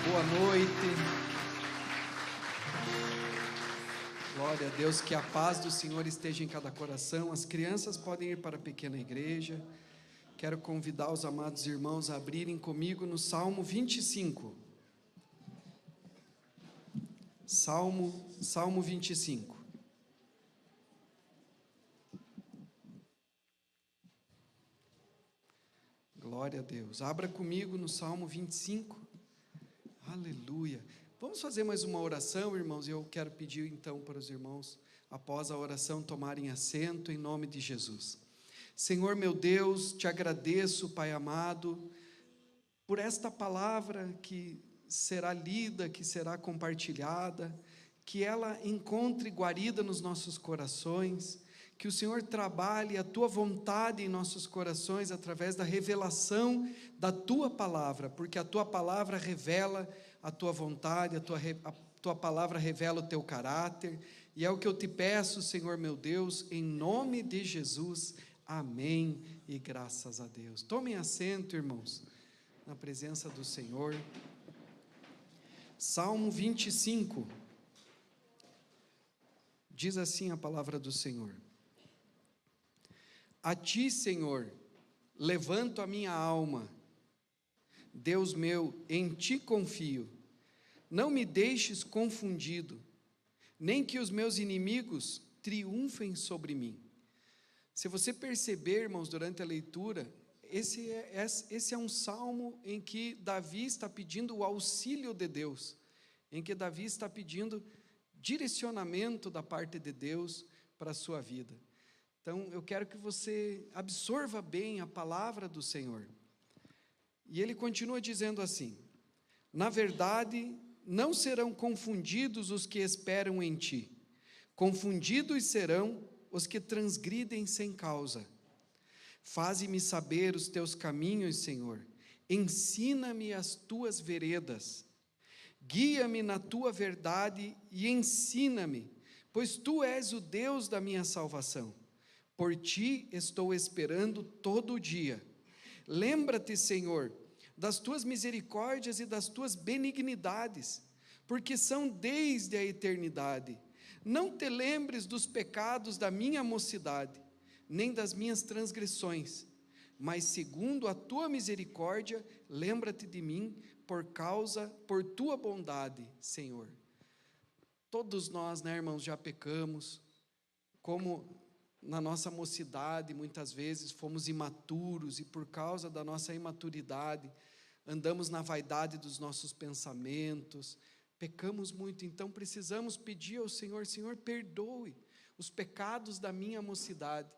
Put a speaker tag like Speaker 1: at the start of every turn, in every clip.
Speaker 1: Boa noite. Glória a Deus, que a paz do Senhor esteja em cada coração. As crianças podem ir para a pequena igreja. Quero convidar os amados irmãos a abrirem comigo no Salmo 25. Salmo 25. Glória a Deus. Abra comigo no Salmo 25. Aleluia. Vamos fazer mais uma oração, irmãos. Eu quero pedir então para os irmãos, após a oração, tomarem assento em nome de Jesus. Senhor meu Deus, te agradeço, Pai amado, por esta palavra que será lida, que será compartilhada, que ela encontre guarida nos nossos corações, que o Senhor trabalhe a Tua vontade em nossos corações através da revelação da Tua palavra, porque a Tua palavra revela a Tua vontade, a Tua palavra revela o Teu caráter, e é o que eu te peço, Senhor meu Deus, em nome de Jesus, amém e graças a Deus. Tomem assento, irmãos, na presença do Senhor. Salmo 25, diz assim a palavra do Senhor: A Ti, Senhor, levanto a minha alma, Deus meu, em Ti confio, não me deixes confundido, nem que os meus inimigos triunfem sobre mim. Se você perceber, irmãos, durante a leitura, esse é um salmo em que Davi está pedindo o auxílio de Deus, em que Davi está pedindo direcionamento da parte de Deus para a sua vida. Então, eu quero que você absorva bem a palavra do Senhor. E ele continua dizendo assim: Na verdade, não serão confundidos os que esperam em Ti, confundidos serão os que transgridem sem causa. Faze-me saber os Teus caminhos, Senhor, ensina-me as Tuas veredas, guia-me na Tua verdade e ensina-me, pois Tu és o Deus da minha salvação. Por Ti estou esperando todo o dia. Lembra-te, Senhor, das Tuas misericórdias e das Tuas benignidades, porque são desde a eternidade. Não te lembres dos pecados da minha mocidade, nem das minhas transgressões, mas segundo a Tua misericórdia, lembra-te de mim por Tua bondade, Senhor. Todos nós, né, irmãos, já pecamos, como na nossa mocidade, muitas vezes fomos imaturos, e por causa da nossa imaturidade, andamos na vaidade dos nossos pensamentos, pecamos muito. Então precisamos pedir ao Senhor: Senhor, perdoe os pecados da minha mocidade.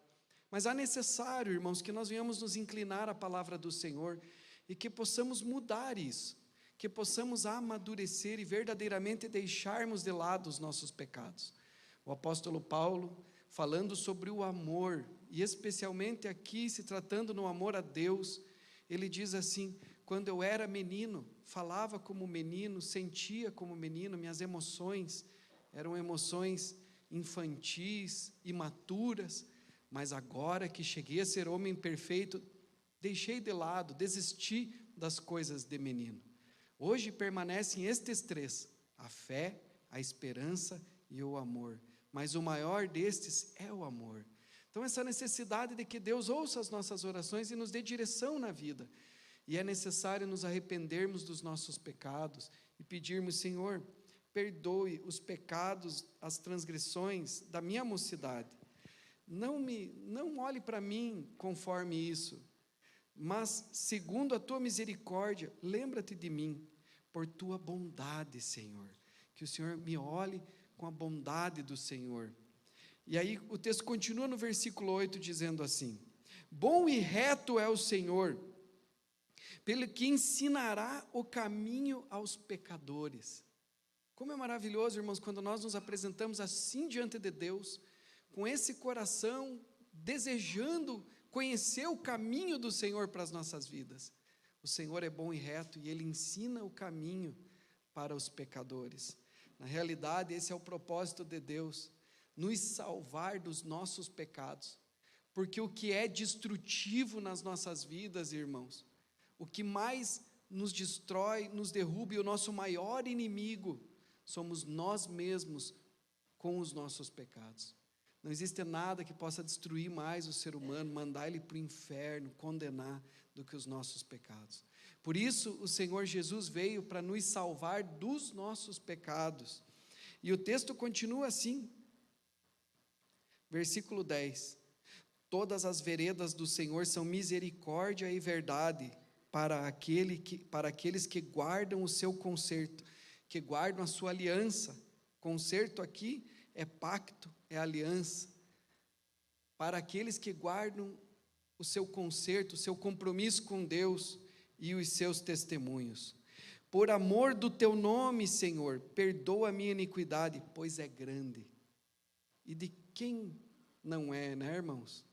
Speaker 1: Mas é necessário, irmãos, que nós venhamos nos inclinar à palavra do Senhor, e que possamos mudar isso, que possamos amadurecer e verdadeiramente deixarmos de lado os nossos pecados. O apóstolo Paulo, falando sobre o amor, e especialmente aqui se tratando no amor a Deus, ele diz assim: quando eu era menino, falava como menino, sentia como menino, minhas emoções eram emoções infantis, imaturas, mas agora que cheguei a ser homem perfeito, deixei de lado, desisti das coisas de menino. Hoje permanecem estes três: a fé, a esperança e o amor. Mas o maior destes é o amor. Então, essa necessidade de que Deus ouça as nossas orações e nos dê direção na vida. E é necessário nos arrependermos dos nossos pecados e pedirmos: Senhor, perdoe os pecados, as transgressões da minha mocidade. Não olhe para mim conforme isso, mas segundo a Tua misericórdia, lembra-te de mim por Tua bondade, Senhor. Que o Senhor me olhe com a bondade do Senhor. E aí o texto continua no versículo 8 dizendo assim: Bom e reto é o Senhor, pelo que ensinará o caminho aos pecadores. Como é maravilhoso, irmãos, quando nós nos apresentamos assim diante de Deus, com esse coração desejando conhecer o caminho do Senhor para as nossas vidas. O Senhor é bom e reto e Ele ensina o caminho para os pecadores. Na realidade, esse é o propósito de Deus, nos salvar dos nossos pecados, porque o que é destrutivo nas nossas vidas, irmãos, o que mais nos destrói, nos derruba, e o nosso maior inimigo somos nós mesmos com os nossos pecados. Não existe nada que possa destruir mais o ser humano, mandar ele para o inferno, condenar, do que os nossos pecados. Por isso, o Senhor Jesus veio para nos salvar dos nossos pecados. E o texto continua assim, versículo 10: todas as veredas do Senhor são misericórdia e verdade para aqueles que guardam o seu concerto, que guardam a sua aliança. Concerto aqui é pacto, é aliança. Para aqueles que guardam o seu concerto, o seu compromisso com Deus e os seus testemunhos. Por amor do teu nome, Senhor, perdoa a minha iniquidade, pois é grande. E de quem não é, né, irmãos?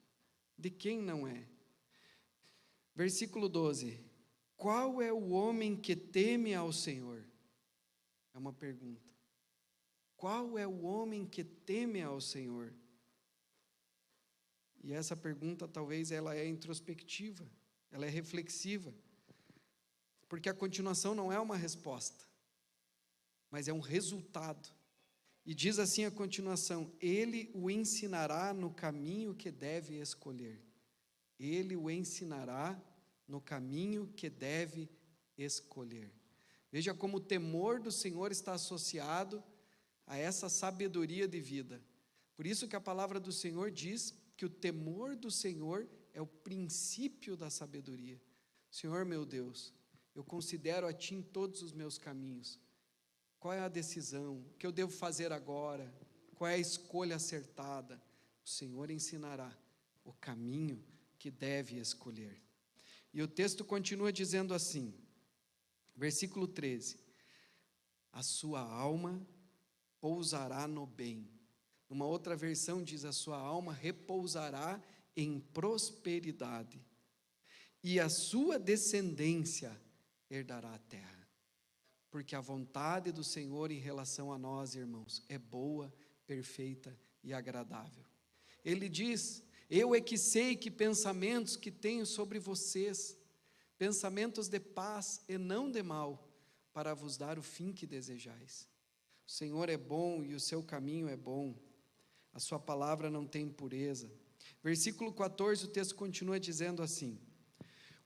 Speaker 1: De quem não é? Versículo 12: qual é o homem que teme ao Senhor? É uma pergunta. Qual é o homem que teme ao Senhor? E essa pergunta talvez ela é introspectiva, ela é reflexiva, porque a continuação não é uma resposta, mas é um resultado. E diz assim a continuação: ele o ensinará no caminho que deve escolher. Ele o ensinará no caminho que deve escolher. Veja como o temor do Senhor está associado a essa sabedoria de vida. Por isso que a palavra do Senhor diz que o temor do Senhor é o princípio da sabedoria. Senhor meu Deus, eu considero a Ti em todos os meus caminhos. Qual é a decisão? O que eu devo fazer agora? Qual é a escolha acertada? O Senhor ensinará o caminho que deve escolher. E o texto continua dizendo assim, versículo 13: a sua alma pousará no bem. Numa outra versão diz: a sua alma repousará em prosperidade, e a sua descendência herdará a terra. Porque a vontade do Senhor em relação a nós, irmãos, é boa, perfeita e agradável. Ele diz: eu é que sei que pensamentos que tenho sobre vocês, pensamentos de paz e não de mal, para vos dar o fim que desejais. O Senhor é bom e o seu caminho é bom, a sua palavra não tem impureza. Versículo 14, o texto continua dizendo assim: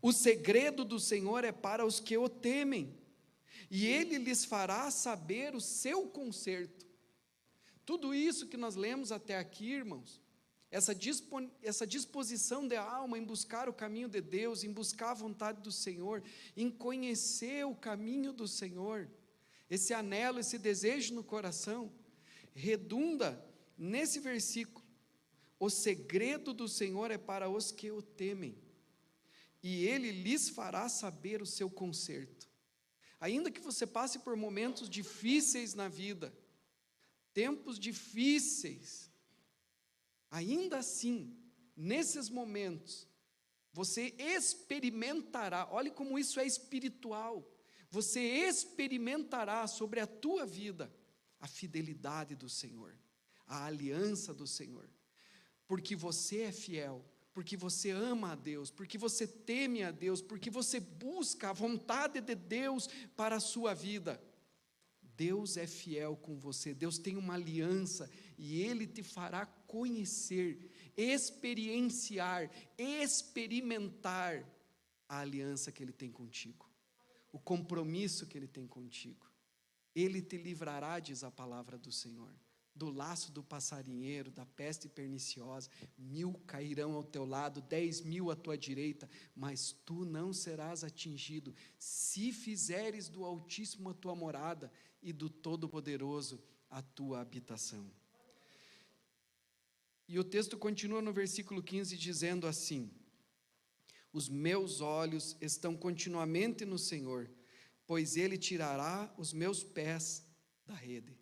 Speaker 1: o segredo do Senhor é para os que o temem, e Ele lhes fará saber o seu conserto. Tudo isso que nós lemos até aqui, irmãos, essa disposição da alma em buscar o caminho de Deus, em buscar a vontade do Senhor, em conhecer o caminho do Senhor, esse anelo, esse desejo no coração, redunda nesse versículo: o segredo do Senhor é para os que o temem, e Ele lhes fará saber o seu conserto. Ainda que você passe por momentos difíceis na vida, tempos difíceis, ainda assim, nesses momentos, você experimentará, olhe como isso é espiritual, você experimentará sobre a tua vida a fidelidade do Senhor, a aliança do Senhor, porque você é fiel, porque você ama a Deus, porque você teme a Deus, porque você busca a vontade de Deus para a sua vida. Deus é fiel com você, Deus tem uma aliança, e Ele te fará conhecer, experienciar, experimentar a aliança que Ele tem contigo, o compromisso que Ele tem contigo. Ele te livrará, diz a palavra do Senhor, do laço do passarinheiro, da peste perniciosa. 1000 cairão ao teu lado, 10.000 à tua direita, mas tu não serás atingido, se fizeres do Altíssimo a tua morada, e do Todo-Poderoso a tua habitação. E o texto continua no versículo 15 dizendo assim: os meus olhos estão continuamente no Senhor, pois Ele tirará os meus pés da rede.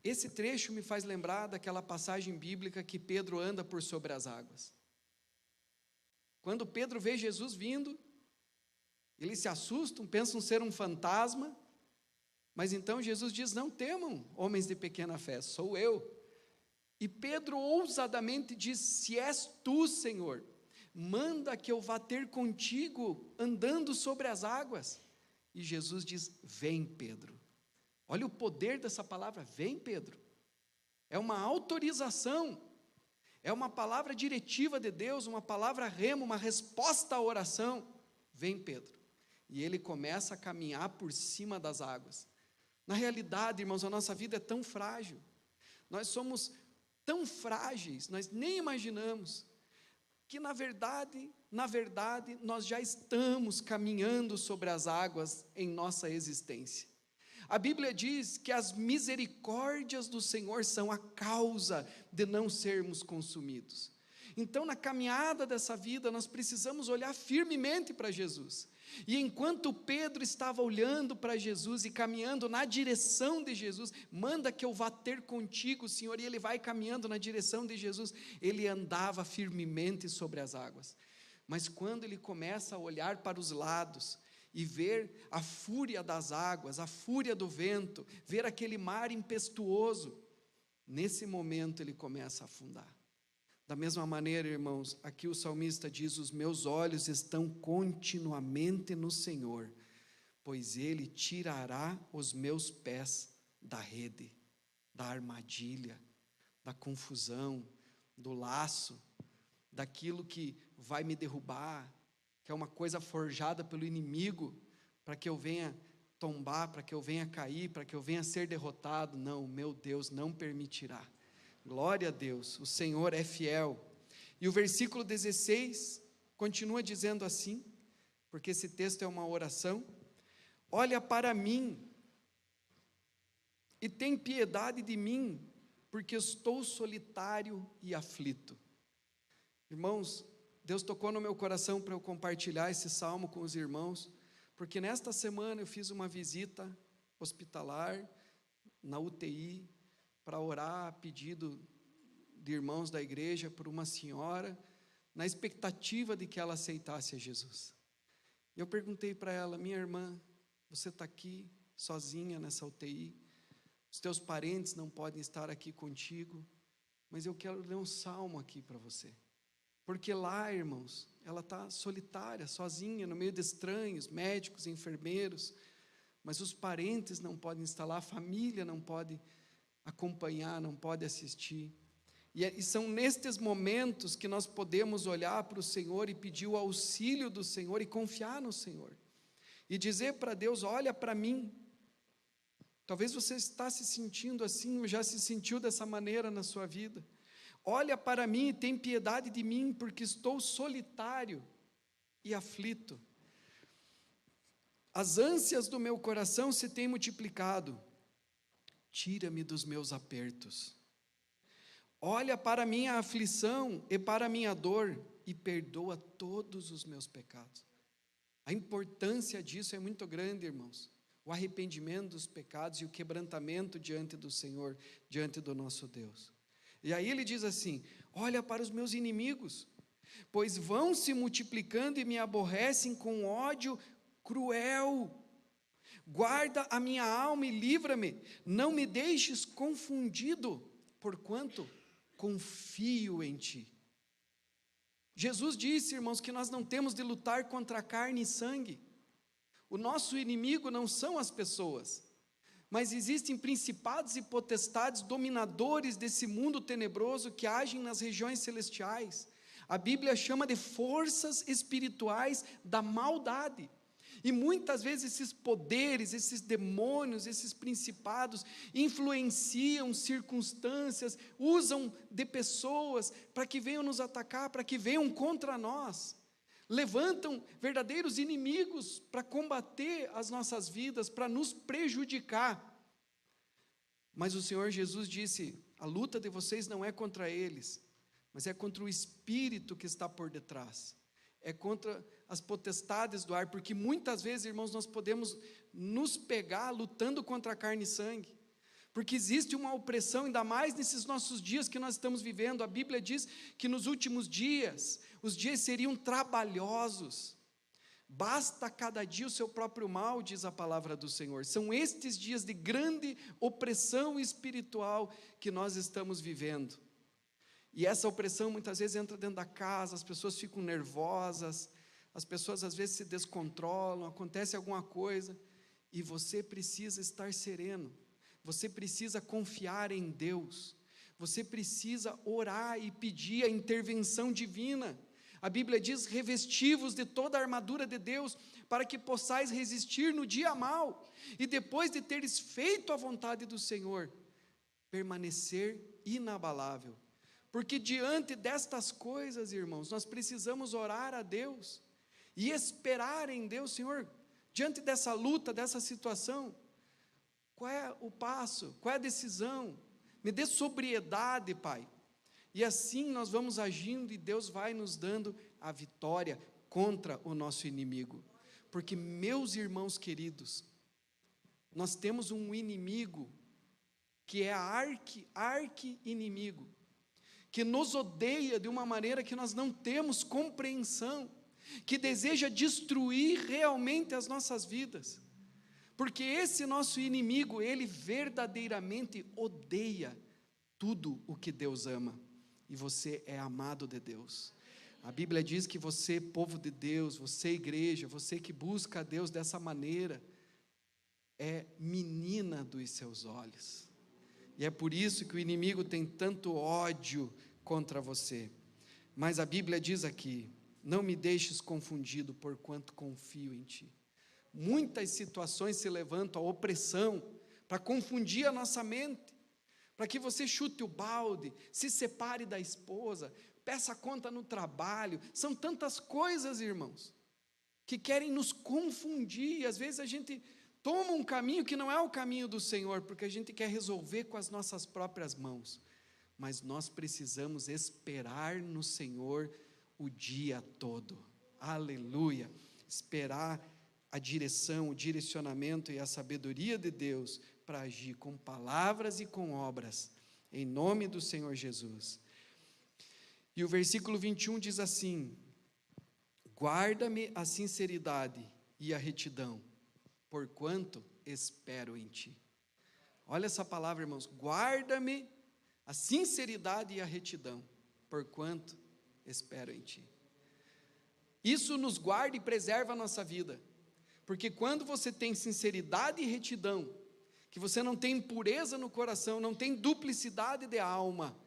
Speaker 1: Esse trecho me faz lembrar daquela passagem bíblica que Pedro anda por sobre as águas. Quando Pedro vê Jesus vindo, eles se assustam, pensam ser um fantasma, mas então Jesus diz: não temam, homens de pequena fé, sou eu. E Pedro ousadamente diz: se és tu, Senhor, manda que eu vá ter contigo andando sobre as águas. E Jesus diz: vem, Pedro. Olha o poder dessa palavra, vem, Pedro. É uma autorização, é uma palavra diretiva de Deus, uma palavra rema, uma resposta à oração. Vem, Pedro. E ele começa a caminhar por cima das águas. Na realidade, irmãos, a nossa vida é tão frágil, nós somos tão frágeis, nós nem imaginamos, que na verdade, nós já estamos caminhando sobre as águas em nossa existência. A Bíblia diz que as misericórdias do Senhor são a causa de não sermos consumidos. Então, na caminhada dessa vida, nós precisamos olhar firmemente para Jesus. E enquanto Pedro estava olhando para Jesus e caminhando na direção de Jesus, manda que eu vá ter contigo, Senhor, e ele vai caminhando na direção de Jesus, ele andava firmemente sobre as águas. Mas quando ele começa a olhar para os lados e ver a fúria das águas, a fúria do vento, ver aquele mar impetuoso, nesse momento ele começa a afundar. Da mesma maneira, irmãos, aqui o salmista diz: os meus olhos estão continuamente no Senhor, pois Ele tirará os meus pés da rede, da armadilha, da confusão, do laço, daquilo que vai me derrubar, que é uma coisa forjada pelo inimigo, para que eu venha tombar, para que eu venha cair, para que eu venha ser derrotado. Não, meu Deus não permitirá. Glória a Deus, o Senhor é fiel. E o versículo 16 continua dizendo assim, porque esse texto é uma oração: olha para mim e tem piedade de mim, porque estou solitário e aflito. Irmãos, Deus tocou no meu coração para eu compartilhar esse salmo com os irmãos, porque nesta semana eu fiz uma visita hospitalar na UTI, para orar a pedido de irmãos da igreja por uma senhora, na expectativa de que ela aceitasse a Jesus. E eu perguntei para ela: minha irmã, você está aqui sozinha nessa UTI, os teus parentes não podem estar aqui contigo, mas eu quero ler um salmo aqui para você, porque lá, irmãos, ela está solitária, sozinha, no meio de estranhos, médicos, enfermeiros, mas os parentes não podem estar lá, a família não pode acompanhar, não pode assistir. E são nestes momentos que nós podemos olhar para o Senhor e pedir o auxílio do Senhor e confiar no Senhor, e dizer para Deus: olha para mim. Talvez você está se sentindo assim, ou já se sentiu dessa maneira na sua vida. Olha para mim e tem piedade de mim, porque estou solitário e aflito. As ânsias do meu coração se têm multiplicado. Tira-me dos meus apertos. Olha para a minha aflição e para a minha dor e perdoa todos os meus pecados. A importância disso é muito grande, irmãos. O arrependimento dos pecados e o quebrantamento diante do Senhor, diante do nosso Deus. E aí ele diz assim: olha para os meus inimigos, pois vão se multiplicando e me aborrecem com ódio cruel. Guarda a minha alma e livra-me, não me deixes confundido, porquanto confio em ti. Jesus disse, irmãos, que nós não temos de lutar contra carne e sangue. O nosso inimigo não são as pessoas, mas existem principados e potestades dominadores desse mundo tenebroso que agem nas regiões celestiais. A Bíblia chama de forças espirituais da maldade. E muitas vezes esses poderes, esses demônios, esses principados influenciam circunstâncias, usam de pessoas para que venham nos atacar, para que venham contra nós. Levantam verdadeiros inimigos para combater as nossas vidas, para nos prejudicar. Mas o Senhor Jesus disse: a luta de vocês não é contra eles, mas é contra o espírito que está por detrás. É contra as potestades do ar, porque muitas vezes, irmãos, nós podemos nos pegar lutando contra a carne e sangue, porque existe uma opressão, ainda mais nesses nossos dias que nós estamos vivendo. A Bíblia diz que nos últimos dias, os dias seriam trabalhosos, basta cada dia o seu próprio mal, diz a palavra do Senhor. São estes dias de grande opressão espiritual que nós estamos vivendo. E essa opressão muitas vezes entra dentro da casa, as pessoas ficam nervosas, as pessoas às vezes se descontrolam, acontece alguma coisa, e você precisa estar sereno, você precisa confiar em Deus, você precisa orar e pedir a intervenção divina. A Bíblia diz: revesti-vos de toda a armadura de Deus, para que possais resistir no dia mau, e depois de teres feito a vontade do Senhor, permanecer inabalável. Porque diante destas coisas, irmãos, nós precisamos orar a Deus, e esperar em Deus. Senhor, diante dessa luta, dessa situação, qual é o passo, qual é a decisão? Me dê sobriedade, Pai. E assim nós vamos agindo, e Deus vai nos dando a vitória contra o nosso inimigo. Porque, meus irmãos queridos, nós temos um inimigo, que é arqui-inimigo, que nos odeia de uma maneira que nós não temos compreensão, que deseja destruir realmente as nossas vidas, porque esse nosso inimigo, ele verdadeiramente odeia tudo o que Deus ama, e você é amado de Deus. A Bíblia diz que você, povo de Deus, você, igreja, você que busca a Deus dessa maneira, é menina dos seus olhos, e é por isso que o inimigo tem tanto ódio contra você. Mas a Bíblia diz aqui: não me deixes confundido, porquanto confio em ti. Muitas situações se levantam, a opressão, para confundir a nossa mente, para que você chute o balde, se separe da esposa, peça conta no trabalho. São tantas coisas, irmãos, que querem nos confundir, e às vezes a gente toma um caminho que não é o caminho do Senhor, porque a gente quer resolver com as nossas próprias mãos, mas nós precisamos esperar no Senhor o dia todo, aleluia, esperar a direção, o direcionamento e a sabedoria de Deus, para agir com palavras e com obras, em nome do Senhor Jesus. E o versículo 21 diz assim: guarda-me a sinceridade e a retidão, porquanto espero em ti. Olha essa palavra, irmãos: guarda-me a sinceridade e a retidão, porquanto espero em ti. Isso nos guarda e preserva a nossa vida, porque quando você tem sinceridade e retidão, que você não tem impureza no coração, não tem duplicidade de alma,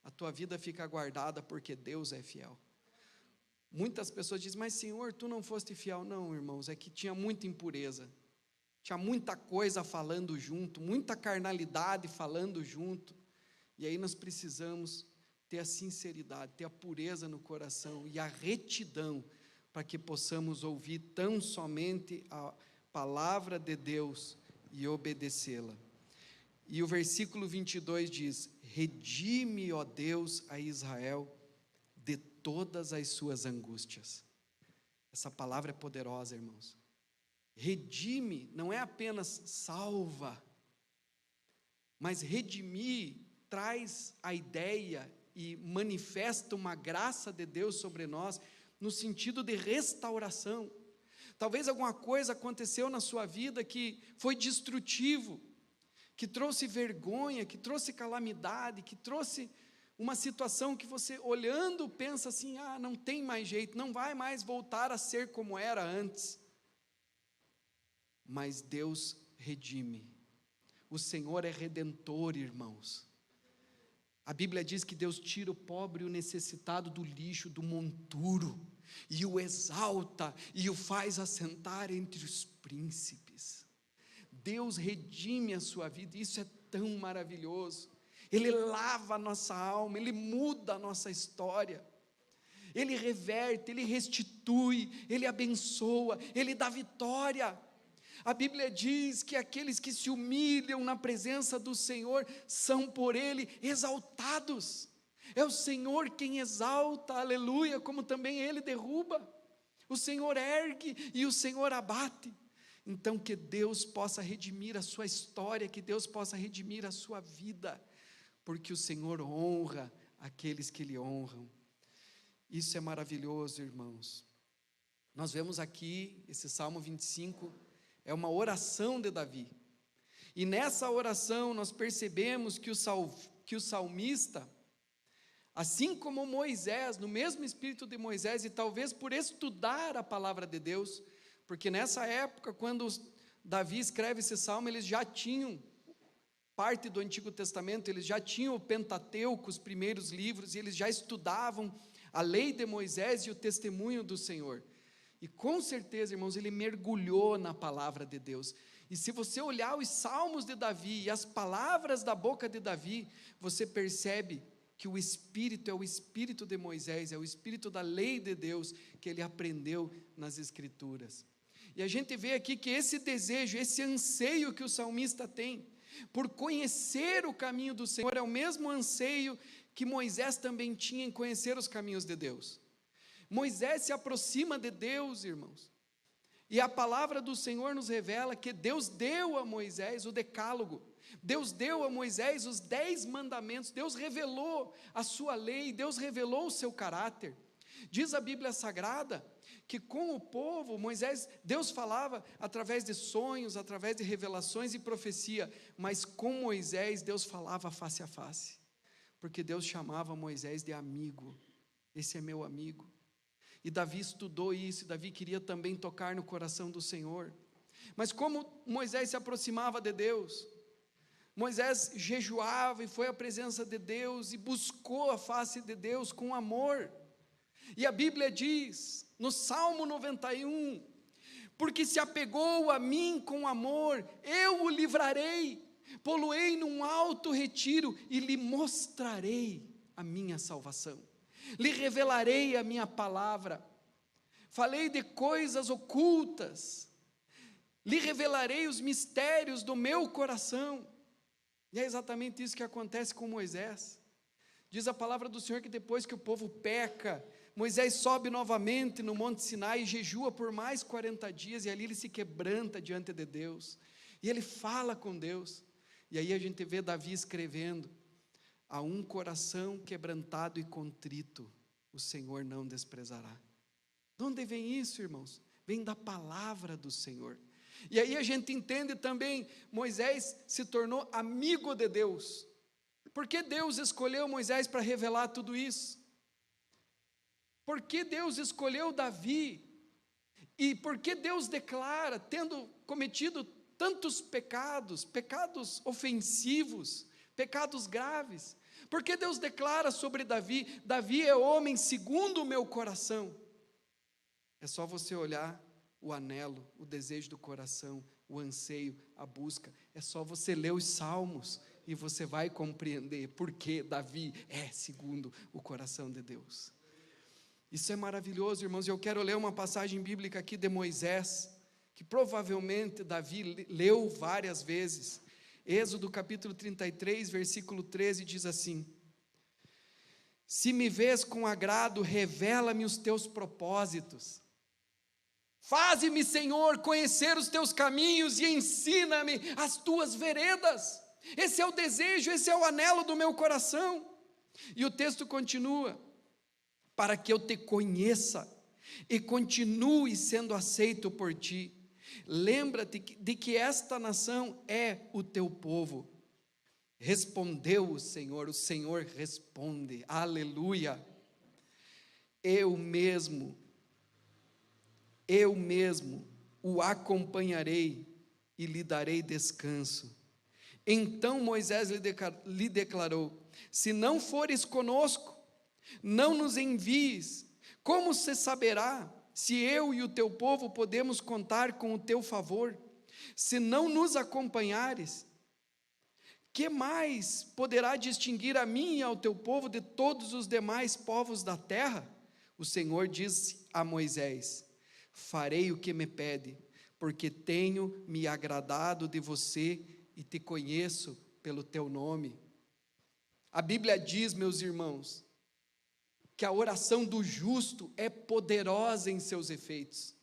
Speaker 1: a tua vida fica guardada, porque Deus é fiel. Muitas pessoas dizem: mas Senhor, tu não foste fiel. Não, irmãos, é que tinha muita impureza, tinha muita coisa falando junto, muita carnalidade falando junto, e aí nós precisamos ter a sinceridade, ter a pureza no coração e a retidão, para que possamos ouvir tão somente a palavra de Deus e obedecê-la. E o versículo 22 diz: redime, ó Deus, a Israel de todas as suas angústias. Essa palavra é poderosa, irmãos. Redime não é apenas salva, mas redimir traz a ideia e manifesta uma graça de Deus sobre nós, no sentido de restauração. Talvez alguma coisa aconteceu na sua vida que foi destrutivo, que trouxe vergonha, que trouxe calamidade, que trouxe uma situação que você, olhando, pensa assim: ah, não tem mais jeito, não vai mais voltar a ser como era antes. Mas Deus redime. O Senhor é redentor, irmãos. A Bíblia diz que Deus tira o pobre e o necessitado do lixo, do monturo, e o exalta e o faz assentar entre os príncipes. Deus redime a sua vida, isso é tão maravilhoso. Ele lava a nossa alma, Ele muda a nossa história, Ele reverte, Ele restitui, Ele abençoa, Ele dá vitória. A Bíblia diz que aqueles que se humilham na presença do Senhor são por Ele exaltados. É o Senhor quem exalta, aleluia, como também Ele derruba. O Senhor ergue e o Senhor abate. Então que Deus possa redimir a sua história, que Deus possa redimir a sua vida, porque o Senhor honra aqueles que Lhe honram. Isso é maravilhoso, irmãos. Nós vemos aqui, esse Salmo 25, é uma oração de Davi, e nessa oração nós percebemos que o salmista, Assim como Moisés, no mesmo espírito de Moisés, e talvez por estudar a palavra de Deus, porque nessa época, quando Davi escreve esse salmo, eles já tinham parte do Antigo Testamento, eles já tinham o Pentateuco, os primeiros livros, e eles já estudavam a lei de Moisés e o testemunho do Senhor. E com certeza, irmãos, ele mergulhou na palavra de Deus. E se você olhar os salmos de Davi e as palavras da boca de Davi, você percebe que o Espírito é o Espírito de Moisés, é o Espírito da lei de Deus que ele aprendeu nas Escrituras. E a gente vê aqui que esse desejo, esse anseio que o salmista tem, por conhecer o caminho do Senhor, é o mesmo anseio que Moisés também tinha em conhecer os caminhos de Deus. Moisés se aproxima de Deus, irmãos, e a palavra do Senhor nos revela que Deus deu a Moisés o decálogo, Deus deu a Moisés os 10 mandamentos, Deus revelou a sua lei, Deus revelou o seu caráter. Diz a Bíblia Sagrada que com o povo, Deus falava através de sonhos, através de revelações e profecia, mas com Moisés, Deus falava face a face, porque Deus chamava Moisés de amigo. Esse é meu amigo. E Davi estudou isso, e Davi queria também tocar no coração do Senhor. Mas como Moisés se aproximava de Deus, Moisés jejuava e foi à presença de Deus e buscou a face de Deus com amor. E a Bíblia diz, no Salmo 91, porque se apegou a mim com amor, eu o livrarei, pô-lo-ei num alto retiro e lhe mostrarei a minha salvação. Lhe revelarei a minha palavra, falei de coisas ocultas, lhe revelarei os mistérios do meu coração. E é exatamente isso que acontece com Moisés. Diz a palavra do Senhor que depois que o povo peca, Moisés sobe novamente no Monte Sinai e jejua por mais 40 dias, e ali ele se quebranta diante de Deus, e ele fala com Deus. E aí a gente vê Davi escrevendo: a um coração quebrantado e contrito, o Senhor não desprezará. De onde vem isso, irmãos? Vem da palavra do Senhor. E aí a gente entende também, Moisés se tornou amigo de Deus. Por que Deus escolheu Moisés para revelar tudo isso? Por que Deus escolheu Davi? E por que Deus declara, tendo cometido tantos pecados, pecados ofensivos, pecados graves, por que Deus declara sobre Davi: Davi é homem segundo o meu coração? É só você olhar o anelo, o desejo do coração, o anseio, a busca. É só você ler os salmos e você vai compreender por que Davi é segundo o coração de Deus. Isso é maravilhoso, irmãos. Eu quero ler uma passagem bíblica aqui de Moisés, que provavelmente Davi leu várias vezes. Êxodo capítulo 33, versículo 13, diz assim: se me vês com agrado, revela-me os teus propósitos. Faze-me, Senhor, conhecer os teus caminhos e ensina-me as tuas veredas. Esse é o desejo, esse é o anelo do meu coração. E o texto continua: para que eu te conheça e continue sendo aceito por ti. Lembra-te de que esta nação é o teu povo. Respondeu o Senhor responde, aleluia. Eu mesmo o acompanharei e lhe darei descanso. Então Moisés lhe declarou: se não fores conosco, não nos envies, como se saberá se eu e o teu povo podemos contar com o teu favor? Se não nos acompanhares, que mais poderá distinguir a mim e ao teu povo de todos os demais povos da terra? O Senhor disse a Moisés: farei o que me pede, porque tenho me agradado de você e te conheço pelo teu nome. A Bíblia diz, meus irmãos, que a oração do justo é poderosa em seus efeitos.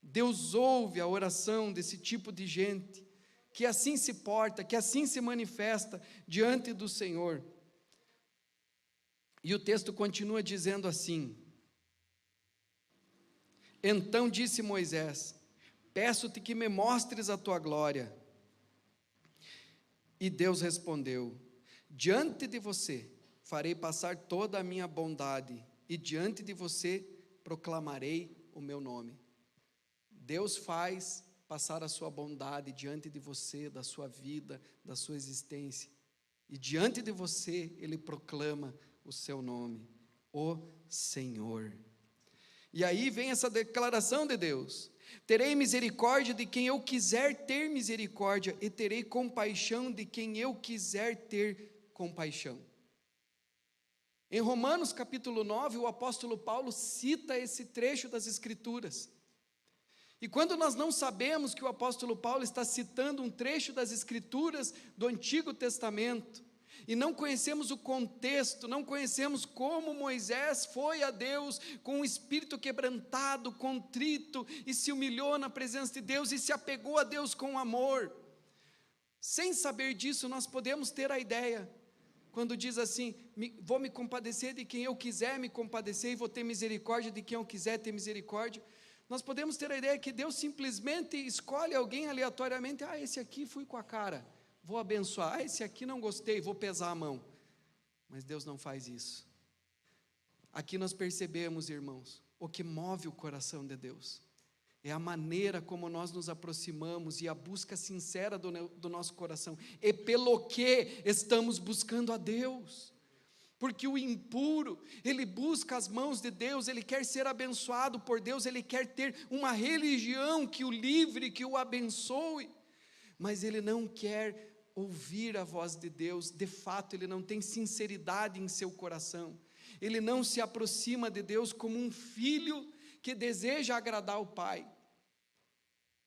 Speaker 1: Deus ouve a oração desse tipo de gente, que assim se porta, que assim se manifesta diante do Senhor. E o texto continua dizendo assim: então disse Moisés: peço-te que me mostres a tua glória. E Deus respondeu: diante de você farei passar toda a minha bondade, e diante de você proclamarei o meu nome. Deus faz passar a sua bondade diante de você, da sua vida, da sua existência. E diante de você, Ele proclama o seu nome, o Senhor. E aí vem essa declaração de Deus: terei misericórdia de quem eu quiser ter misericórdia, e terei compaixão de quem eu quiser ter compaixão. Em Romanos capítulo 9, o apóstolo Paulo cita esse trecho das Escrituras. E quando nós não sabemos que o apóstolo Paulo está citando um trecho das Escrituras do Antigo Testamento, e não conhecemos o contexto, não conhecemos como Moisés foi a Deus com o espírito quebrantado, contrito, e se humilhou na presença de Deus, e se apegou a Deus com amor. Sem saber disso, nós podemos ter a ideia, quando diz assim, vou me compadecer de quem eu quiser me compadecer, e vou ter misericórdia de quem eu quiser ter misericórdia. Nós podemos ter a ideia que Deus simplesmente escolhe alguém aleatoriamente. Esse aqui fui com a cara, vou abençoar. Esse aqui não gostei, vou pesar a mão. Mas Deus não faz isso. Aqui nós percebemos, irmãos, o que move o coração de Deus é a maneira como nós nos aproximamos e a busca sincera do nosso coração, e pelo que estamos buscando a Deus. Porque o impuro, ele busca as mãos de Deus, ele quer ser abençoado por Deus, ele quer ter uma religião que o livre, que o abençoe, mas ele não quer ouvir a voz de Deus. De fato, ele não tem sinceridade em seu coração, ele não se aproxima de Deus como um filho que deseja agradar o pai.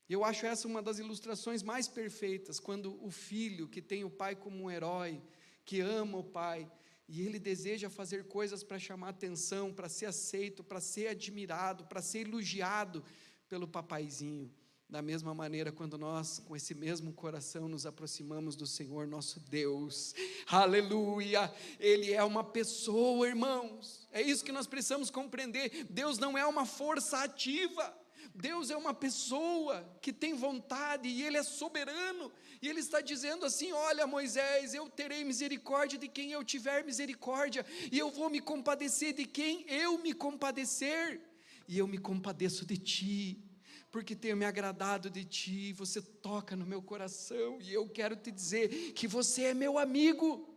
Speaker 1: Eu acho essa uma das ilustrações mais perfeitas, quando o filho que tem o pai como um herói, que ama o pai, e ele deseja fazer coisas para chamar atenção, para ser aceito, para ser admirado, para ser elogiado pelo papaizinho. Da mesma maneira, quando nós, com esse mesmo coração, nos aproximamos do Senhor nosso Deus, aleluia, Ele é uma pessoa, irmãos, é isso que nós precisamos compreender. Deus não é uma força ativa, Deus é uma pessoa que tem vontade, e Ele é soberano, e Ele está dizendo assim: olha, Moisés, eu terei misericórdia de quem eu tiver misericórdia, e eu vou me compadecer de quem eu me compadecer, e eu me compadeço de ti, porque tenho me agradado de ti, você toca no meu coração, e eu quero te dizer que você é meu amigo.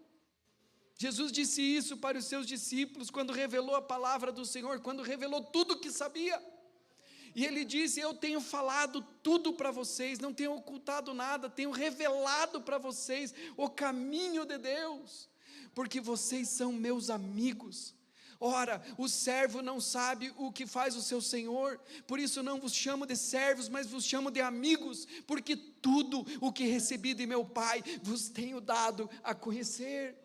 Speaker 1: Jesus disse isso para os seus discípulos, quando revelou a palavra do Senhor, quando revelou tudo o que sabia. E ele disse: eu tenho falado tudo para vocês, não tenho ocultado nada, tenho revelado para vocês o caminho de Deus, porque vocês são meus amigos. Ora, o servo não sabe o que faz o seu senhor, por isso não vos chamo de servos, mas vos chamo de amigos, porque tudo o que recebi de meu Pai vos tenho dado a conhecer.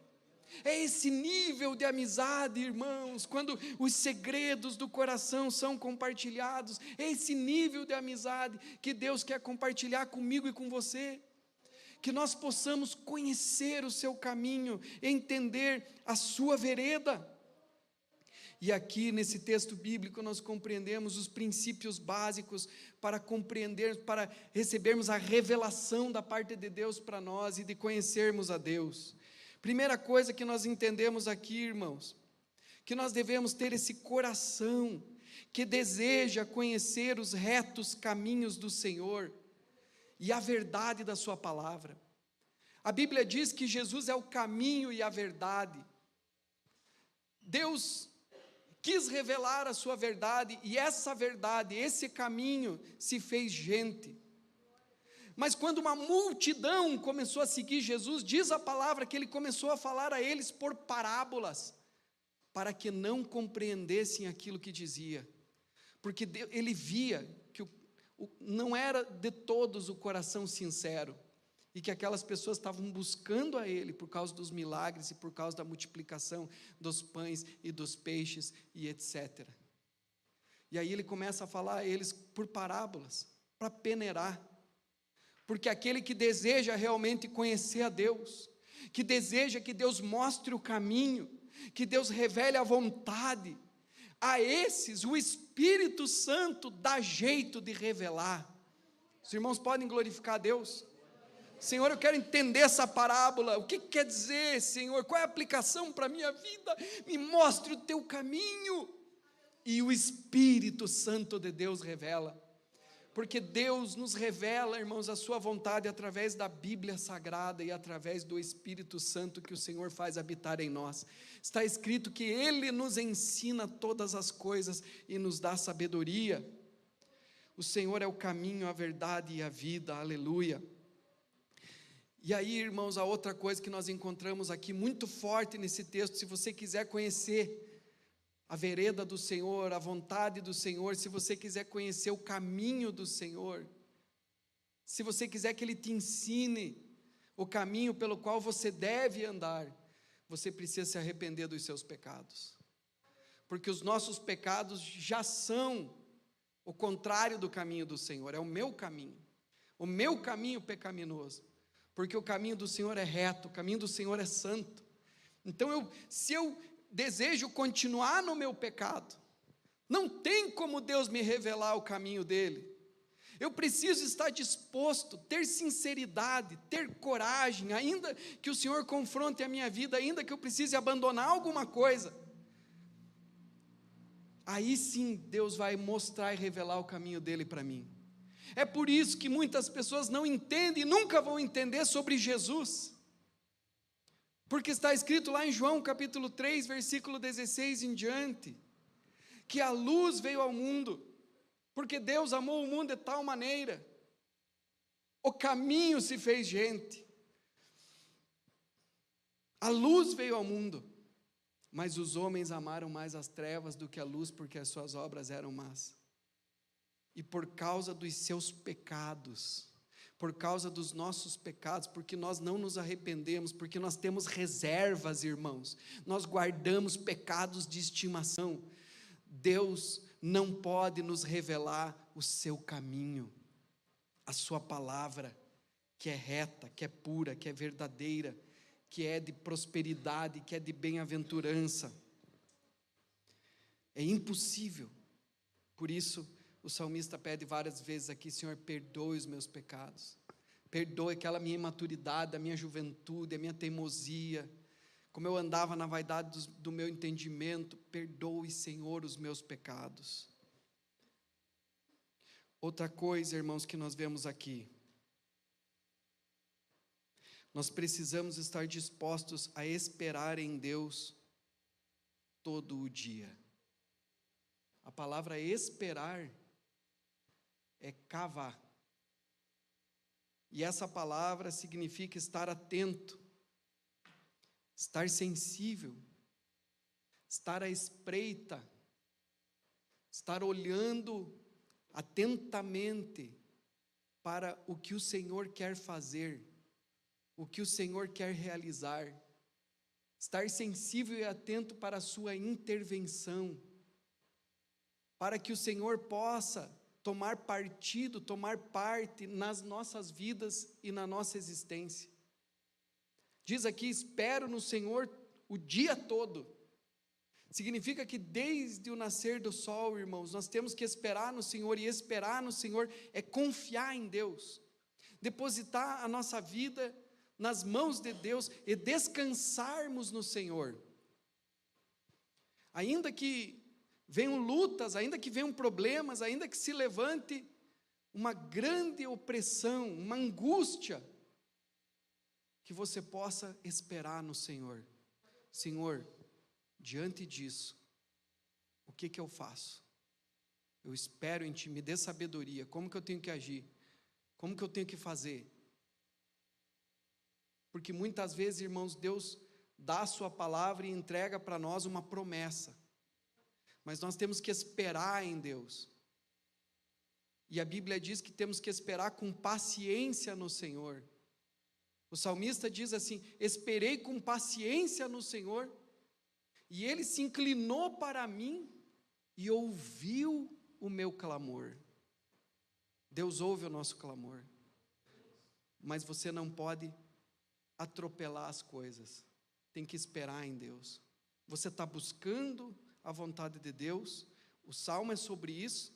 Speaker 1: É esse nível de amizade, irmãos, quando os segredos do coração são compartilhados, é esse nível de amizade que Deus quer compartilhar comigo e com você, que nós possamos conhecer o seu caminho, entender a sua vereda. E aqui nesse texto bíblico nós compreendemos os princípios básicos para compreender, para recebermos a revelação da parte de Deus para nós e de conhecermos a Deus. Primeira coisa que nós entendemos aqui, irmãos, que nós devemos ter esse coração que deseja conhecer os retos caminhos do Senhor e a verdade da sua palavra. A Bíblia diz que Jesus é o caminho e a verdade. Deus quis revelar a sua verdade, e essa verdade, esse caminho se fez gente. Mas quando uma multidão começou a seguir Jesus, diz a palavra que Ele começou a falar a eles por parábolas, para que não compreendessem aquilo que dizia, porque Ele via que não era de todos o coração sincero, e que aquelas pessoas estavam buscando a Ele por causa dos milagres e por causa da multiplicação dos pães e dos peixes e etc. E aí Ele começa a falar a eles por parábolas, para peneirar, porque aquele que deseja realmente conhecer a Deus, que deseja que Deus mostre o caminho, que Deus revele a vontade, a esses o Espírito Santo dá jeito de revelar. Os irmãos podem glorificar a Deus? Senhor, eu quero entender essa parábola. O que quer dizer, Senhor? Qual é a aplicação para a minha vida? Me mostre o teu caminho. E o Espírito Santo de Deus revela. Porque Deus nos revela, irmãos, a sua vontade através da Bíblia Sagrada e através do Espírito Santo que o Senhor faz habitar em nós. Está escrito que Ele nos ensina todas as coisas e nos dá sabedoria. O Senhor é o caminho, a verdade e a vida, aleluia. E aí, irmãos, a outra coisa que nós encontramos aqui muito forte nesse texto, se você quiser conhecer a vereda do Senhor, a vontade do Senhor, se você quiser conhecer o caminho do Senhor, se você quiser que Ele te ensine o caminho pelo qual você deve andar, você precisa se arrepender dos seus pecados, porque os nossos pecados já são o contrário do caminho do Senhor, é o meu caminho pecaminoso, porque o caminho do Senhor é reto, o caminho do Senhor é santo. Então, se eu desejo continuar no meu pecado, não tem como Deus me revelar o caminho dele. Eu preciso estar disposto, ter sinceridade, ter coragem, ainda que o Senhor confronte a minha vida, ainda que eu precise abandonar alguma coisa. Aí sim Deus vai mostrar e revelar o caminho dele para mim. É por isso que muitas pessoas não entendem e nunca vão entender sobre Jesus. Porque está escrito lá em João capítulo 3, versículo 16 em diante, que a luz veio ao mundo, porque Deus amou o mundo de tal maneira, o caminho se fez gente, a luz veio ao mundo, mas os homens amaram mais as trevas do que a luz, porque as suas obras eram más, e por causa dos seus pecados, por causa dos nossos pecados, porque nós não nos arrependemos, porque nós temos reservas, irmãos, nós guardamos pecados de estimação, Deus não pode nos revelar o seu caminho, a sua palavra, que é reta, que é pura, que é verdadeira, que é de prosperidade, que é de bem-aventurança. É impossível. Por isso, o salmista pede várias vezes aqui: Senhor, perdoe os meus pecados, perdoe aquela minha imaturidade, a minha juventude, a minha teimosia, como eu andava na vaidade do meu entendimento, perdoe, Senhor, os meus pecados. Outra coisa, irmãos, que nós vemos aqui, nós precisamos estar dispostos a esperar em Deus todo o dia. A palavra esperar é cavar. E essa palavra significa estar atento, estar sensível, estar à espreita, estar olhando atentamente para o que o Senhor quer fazer, o que o Senhor quer realizar, estar sensível e atento para a sua intervenção, para que o Senhor possa tomar partido, tomar parte nas nossas vidas e na nossa existência. Diz aqui: espero no Senhor o dia todo. Significa que desde o nascer do sol, irmãos, nós temos que esperar no Senhor, e esperar no Senhor é confiar em Deus, depositar a nossa vida nas mãos de Deus e descansarmos no Senhor. Ainda que venham lutas, ainda que venham problemas, ainda que se levante uma grande opressão, uma angústia, que você possa esperar no Senhor. Senhor, diante disso, o que eu faço? Eu espero em Ti, me dê sabedoria, como que eu tenho que agir? Como que eu tenho que fazer? Porque muitas vezes, irmãos, Deus dá a sua palavra e entrega para nós uma promessa, mas nós temos que esperar em Deus, e a Bíblia diz que temos que esperar com paciência no Senhor. O salmista diz assim: esperei com paciência no Senhor, e Ele se inclinou para mim e ouviu o meu clamor. Deus ouve o nosso clamor, mas você não pode atropelar as coisas, tem que esperar em Deus. Você está buscando a vontade de Deus, o salmo é sobre isso.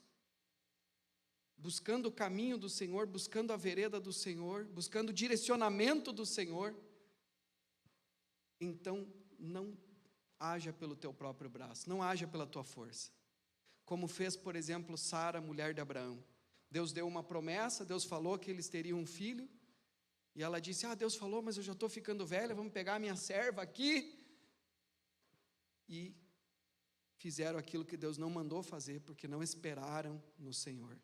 Speaker 1: buscando o caminho do Senhor, buscando a vereda do Senhor, buscando o direcionamento do Senhor, então não haja pelo teu próprio braço, não haja pela tua força. Como fez, por exemplo, Sara, mulher de Abraão. Deus deu uma promessa, Deus falou que eles teriam um filho, e ela disse, Deus falou, mas eu já estou ficando velha, vamos pegar a minha serva aqui. E fizeram aquilo que Deus não mandou fazer, porque não esperaram no Senhor.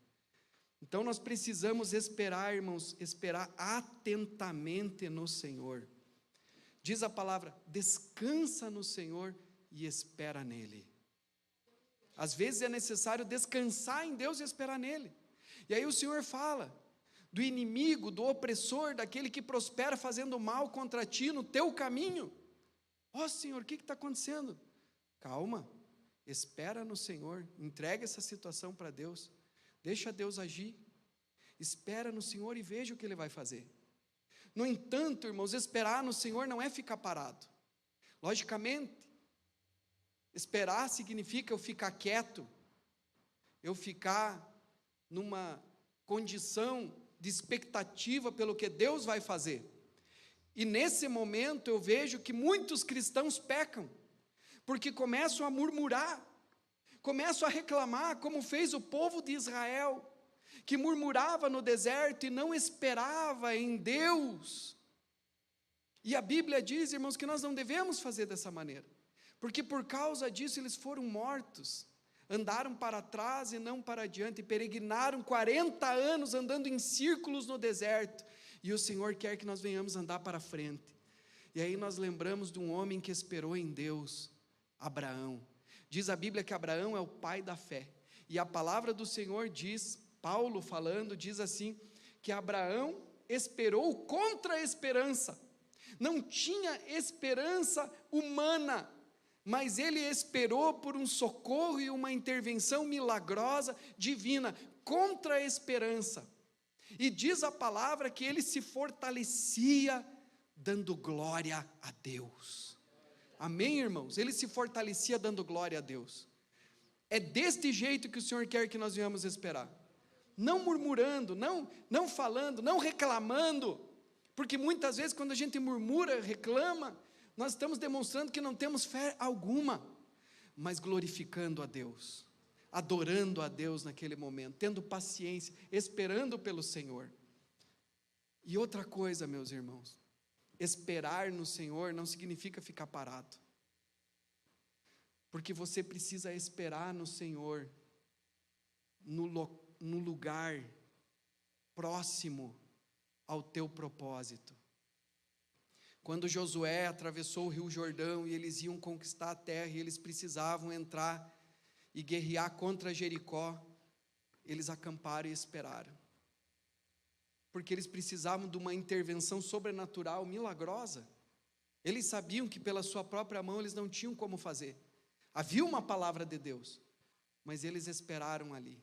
Speaker 1: Então nós precisamos esperar, irmãos, esperar atentamente no Senhor. Diz a palavra, descansa no Senhor e espera nele. Às vezes é necessário descansar em Deus e esperar nele. E aí o Senhor fala do inimigo, do opressor, daquele que prospera fazendo mal contra ti no teu caminho. Senhor, o que está acontecendo? Calma, espera no Senhor, entrega essa situação para Deus, deixa Deus agir, espera no Senhor e veja o que Ele vai fazer. No entanto, irmãos, esperar no Senhor não é ficar parado. Logicamente, esperar significa eu ficar quieto, eu ficar numa condição de expectativa pelo que Deus vai fazer. E nesse momento eu vejo que muitos cristãos pecam, porque começam a murmurar, começam a reclamar, como fez o povo de Israel, que murmurava no deserto e não esperava em Deus. E a Bíblia diz, irmãos, que nós não devemos fazer dessa maneira, porque por causa disso eles foram mortos, andaram para trás e não para diante, e peregrinaram 40 anos andando em círculos no deserto, e o Senhor quer que nós venhamos andar para frente. E aí nós lembramos de um homem que esperou em Deus, Abraão. Diz a Bíblia que Abraão é o pai da fé, e a palavra do Senhor diz, Paulo falando, diz assim, que Abraão esperou contra a esperança, não tinha esperança humana, mas ele esperou por um socorro e uma intervenção milagrosa, divina, contra a esperança. E diz a palavra que ele se fortalecia, dando glória a Deus. Amém, irmãos? Ele se fortalecia dando glória a Deus. É deste jeito que o Senhor quer que nós venhamos esperar. Não murmurando, não falando, não reclamando, porque muitas vezes quando a gente murmura, reclama, nós estamos demonstrando que não temos fé alguma, mas glorificando a Deus, adorando a Deus naquele momento, tendo paciência, esperando pelo Senhor. E outra coisa, meus irmãos, esperar no Senhor não significa ficar parado, porque você precisa esperar no Senhor, no lugar próximo ao teu propósito. Quando Josué atravessou o rio Jordão e eles iam conquistar a terra e eles precisavam entrar e guerrear contra Jericó, eles acamparam e esperaram, porque eles precisavam de uma intervenção sobrenatural, milagrosa. Eles sabiam que pela sua própria mão eles não tinham como fazer, havia uma palavra de Deus, mas eles esperaram ali.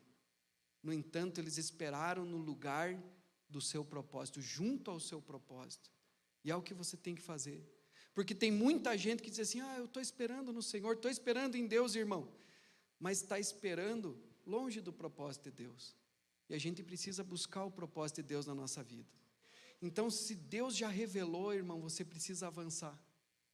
Speaker 1: No entanto, eles esperaram no lugar do seu propósito, junto ao seu propósito. E é o que você tem que fazer. Porque tem muita gente que diz assim, eu estou esperando no Senhor, estou esperando em Deus, irmão. Mas está esperando longe do propósito de Deus. E a gente precisa buscar o propósito de Deus na nossa vida. Então, se Deus já revelou, irmão, você precisa avançar.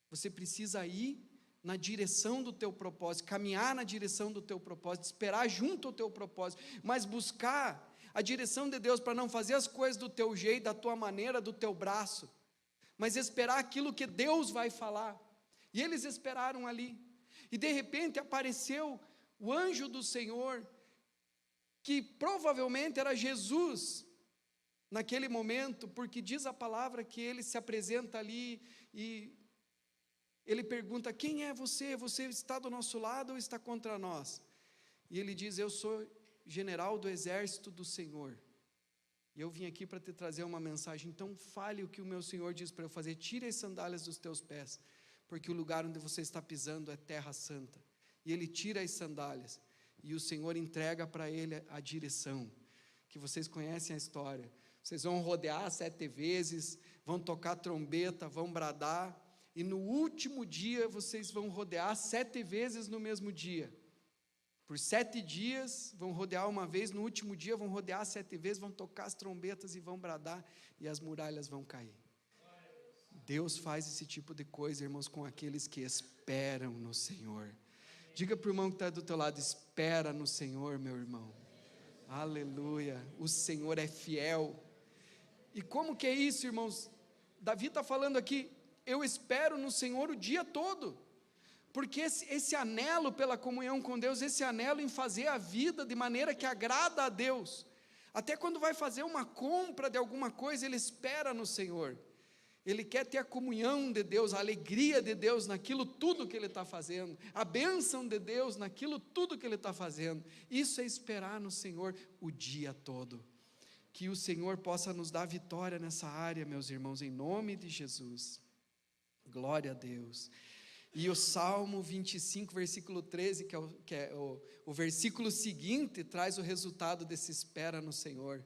Speaker 1: Você precisa ir na direção do teu propósito, caminhar na direção do teu propósito, esperar junto ao teu propósito, mas buscar a direção de Deus para não fazer as coisas do teu jeito, da tua maneira, do teu braço, mas esperar aquilo que Deus vai falar. E eles esperaram ali, e de repente apareceu o anjo do Senhor, que provavelmente era Jesus, naquele momento, porque diz a palavra que ele se apresenta ali, e ele pergunta, quem é você? Você está do nosso lado ou está contra nós? E ele diz, eu sou general do exército do Senhor, e eu vim aqui para te trazer uma mensagem, então fale o que o meu Senhor diz para eu fazer, tire as sandálias dos teus pés, porque o lugar onde você está pisando é terra santa. E ele tira as sandálias, e o Senhor entrega para ele a direção, que vocês conhecem a história, vocês vão rodear 7 vezes, vão tocar trombeta, vão bradar, e no último dia vocês vão rodear 7 vezes no mesmo dia, Por 7 dias, vão rodear uma vez, no último dia vão rodear 7 vezes, vão tocar as trombetas e vão bradar, e as muralhas vão cair. Deus faz esse tipo de coisa, irmãos, com aqueles que esperam no Senhor. Diga para o irmão que está do teu lado: espera no Senhor, meu irmão. Aleluia, o Senhor é fiel. E como que é isso, irmãos? Davi está falando aqui, eu espero no Senhor o dia todo, porque esse anelo pela comunhão com Deus, esse anelo em fazer a vida de maneira que agrada a Deus, até quando vai fazer uma compra de alguma coisa, ele espera no Senhor, ele quer ter a comunhão de Deus, a alegria de Deus naquilo tudo que ele está fazendo, a bênção de Deus naquilo tudo que ele está fazendo. Isso é esperar no Senhor o dia todo. Que o Senhor possa nos dar vitória nessa área, meus irmãos, em nome de Jesus. Glória a Deus. E o Salmo 25, versículo 13, que é o versículo seguinte, traz o resultado desse espera no Senhor.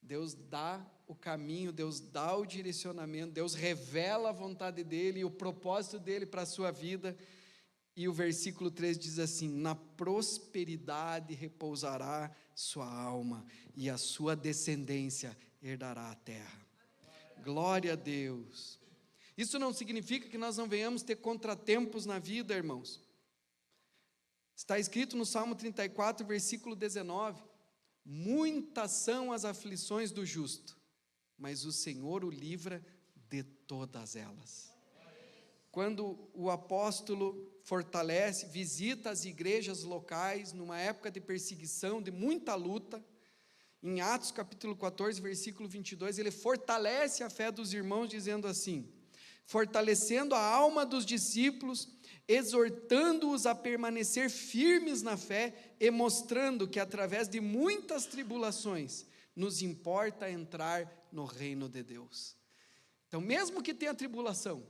Speaker 1: Deus dá o caminho, Deus dá o direcionamento, Deus revela a vontade dEle e o propósito dEle para a sua vida. E o versículo 13 diz assim: na prosperidade repousará sua alma, e a sua descendência herdará a terra. Glória a Deus. Isso não significa que nós não venhamos ter contratempos na vida, irmãos. Está escrito no Salmo 34, versículo 19: muitas são as aflições do justo, mas o Senhor o livra de todas elas. Quando o apóstolo fortalece, visita as igrejas locais, numa época de perseguição, de muita luta, em Atos capítulo 14, versículo 22, ele fortalece a fé dos irmãos, dizendo assim: fortalecendo a alma dos discípulos, exortando-os a permanecer firmes na fé, e mostrando que através de muitas tribulações, nos importa entrar no reino de Deus. Então, mesmo que tenha tribulação,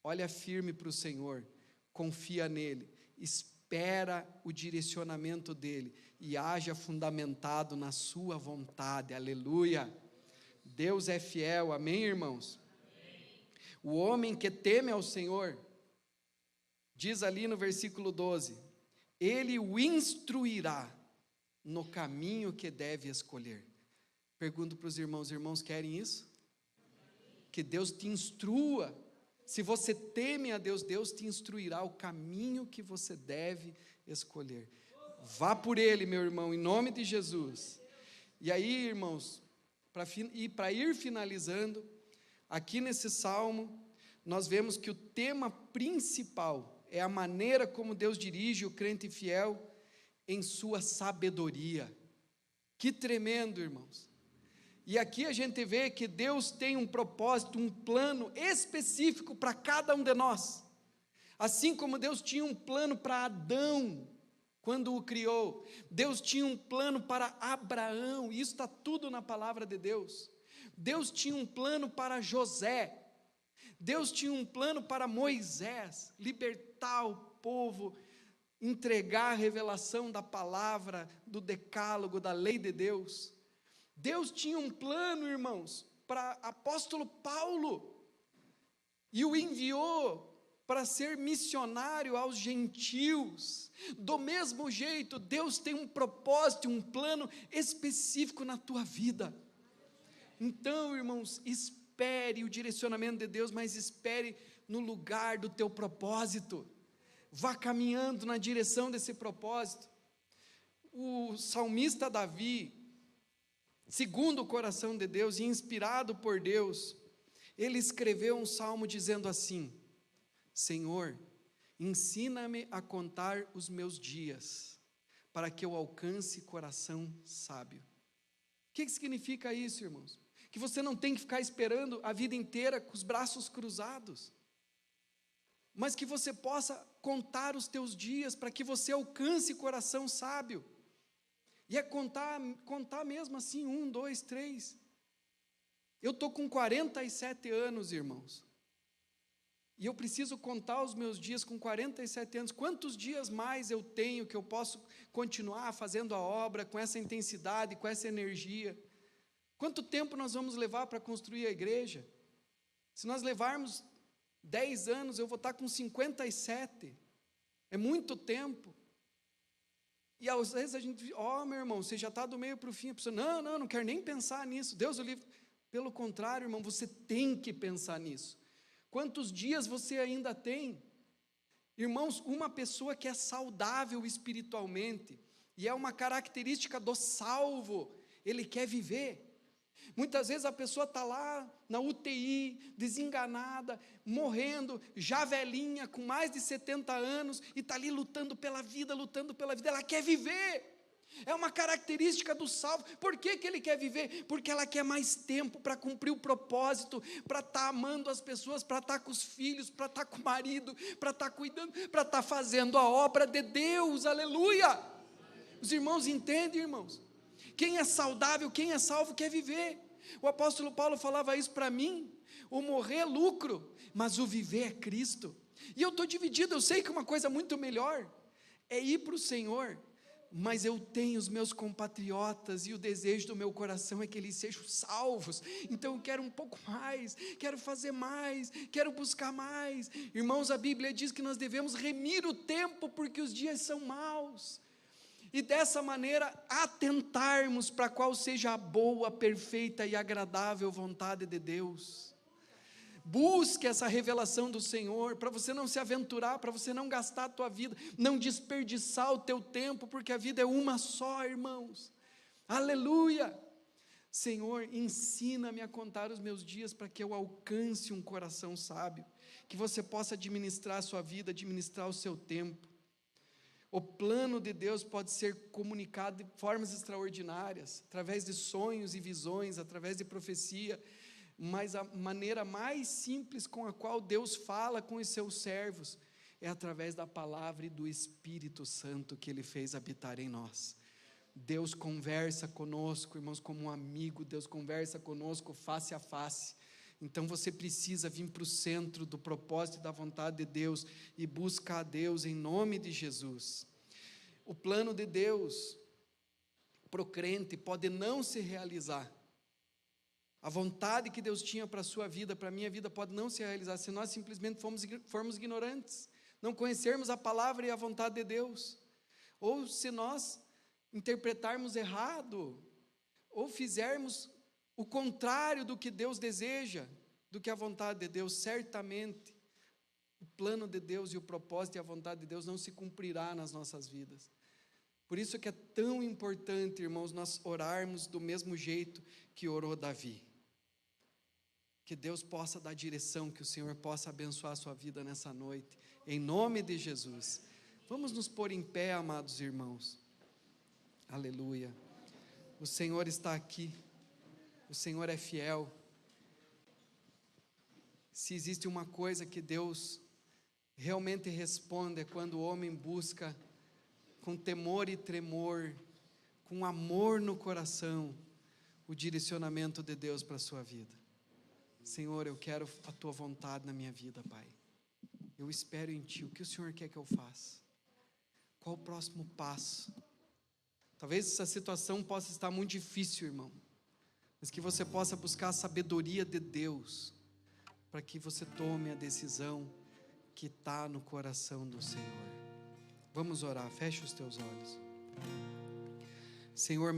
Speaker 1: olha firme para o Senhor, confia nele, espera o direcionamento dele, e haja fundamentado na sua vontade, aleluia. Deus é fiel, amém, irmãos? Amém. O homem que teme ao Senhor, diz ali no versículo 12, ele o instruirá no caminho que deve escolher. Pergunto para os irmãos querem isso? Que Deus te instrua. Se você teme a Deus, Deus te instruirá o caminho que você deve escolher. Vá por ele, meu irmão, em nome de Jesus. E aí, irmãos, para ir finalizando, aqui nesse salmo, nós vemos que o tema principal é a maneira como Deus dirige o crente fiel em sua sabedoria. Que tremendo, irmãos. E aqui a gente vê que Deus tem um propósito, um plano específico para cada um de nós. Assim como Deus tinha um plano para Adão, quando o criou, Deus tinha um plano para Abraão, e isso está tudo na palavra de Deus. Deus tinha um plano para José, Deus tinha um plano para Moisés, libertar o povo, entregar a revelação da palavra, do decálogo, da lei de Deus. Deus tinha um plano, irmãos, para apóstolo Paulo, e o enviou para ser missionário aos gentios. Do mesmo jeito, Deus tem um propósito, um plano específico na tua vida. Então, irmãos, espere o direcionamento de Deus, mas espere no lugar do teu propósito. Vá caminhando na direção desse propósito. O salmista Davi, segundo o coração de Deus e inspirado por Deus, ele escreveu um salmo dizendo assim: Senhor, ensina-me a contar os meus dias, para que eu alcance coração sábio. O que significa isso, irmãos? Que você não tem que ficar esperando a vida inteira com os braços cruzados, mas que você possa contar os teus dias, para que você alcance coração sábio. E é contar mesmo assim, 1, 2, 3. Eu estou com 47 anos, irmãos. E eu preciso contar os meus dias com 47 anos. Quantos dias mais eu tenho que eu posso continuar fazendo a obra com essa intensidade, com essa energia? Quanto tempo nós vamos levar para construir a igreja? Se nós levarmos 10 anos, eu vou estar com 57. É muito tempo. E às vezes a gente, meu irmão, você já está do meio para o fim, a pessoa, não quero nem pensar nisso, Deus o livre. Pelo contrário, irmão, você tem que pensar nisso. Quantos dias você ainda tem? Irmãos, uma pessoa que é saudável espiritualmente, e é uma característica do salvo, ele quer viver. Muitas vezes a pessoa está lá na UTI, desenganada, morrendo, já velhinha, com mais de 70 anos, e está ali lutando pela vida, ela quer viver. É uma característica do salvo. Por que ele quer viver? Porque ela quer mais tempo para cumprir o propósito, para estar amando as pessoas, para estar com os filhos, para estar com o marido, para estar cuidando, para estar fazendo a obra de Deus, aleluia. Os irmãos entendem, irmãos? Quem é saudável, quem é salvo quer viver. O apóstolo Paulo falava isso para mim: o morrer é lucro, mas o viver é Cristo. E eu estou dividido, eu sei que uma coisa muito melhor é ir para o Senhor, mas eu tenho os meus compatriotas, e o desejo do meu coração é que eles sejam salvos. Então eu quero um pouco mais, quero fazer mais, quero buscar mais. Irmãos, a Bíblia diz que nós devemos remir o tempo, porque os dias são maus, e dessa maneira atentarmos para qual seja a boa, perfeita e agradável vontade de Deus. Busque essa revelação do Senhor, para você não se aventurar, para você não gastar a tua vida, não desperdiçar o teu tempo, porque a vida é uma só, irmãos, aleluia. Senhor, ensina-me a contar os meus dias, para que eu alcance um coração sábio, que você possa administrar a sua vida, administrar o seu tempo. O plano de Deus pode ser comunicado de formas extraordinárias, através de sonhos e visões, através de profecia, mas a maneira mais simples com a qual Deus fala com os seus servos é através da palavra e do Espírito Santo que Ele fez habitar em nós. Deus conversa conosco, irmãos, como um amigo. Deus conversa conosco face a face. Então você precisa vir para o centro do propósito e da vontade de Deus e buscar a Deus em nome de Jesus. O plano de Deus para o crente pode não se realizar. A vontade que Deus tinha para a sua vida, para a minha vida, pode não se realizar se nós simplesmente formos ignorantes, não conhecermos a palavra e a vontade de Deus, ou se nós interpretarmos errado, ou fizermos o contrário do que Deus deseja, do que a vontade de Deus. Certamente o plano de Deus e o propósito e a vontade de Deus não se cumprirá nas nossas vidas. Por isso que é tão importante, irmãos, nós orarmos do mesmo jeito que orou Davi. Que Deus possa dar direção, que o Senhor possa abençoar a sua vida nessa noite, em nome de Jesus. Vamos nos pôr em pé, amados irmãos. Aleluia. O Senhor está aqui. O Senhor é fiel. Se existe uma coisa que Deus realmente responde, é quando o homem busca com temor e tremor, com amor no coração, o direcionamento de Deus para a sua vida. Senhor, eu quero a tua vontade na minha vida, Pai. Eu espero em Ti. O que o Senhor quer que eu faça? Qual o próximo passo? Talvez essa situação possa estar muito difícil, irmão, mas que você possa buscar a sabedoria de Deus, para que você tome a decisão que está no coração do Senhor. Vamos orar, feche os teus olhos. Senhor,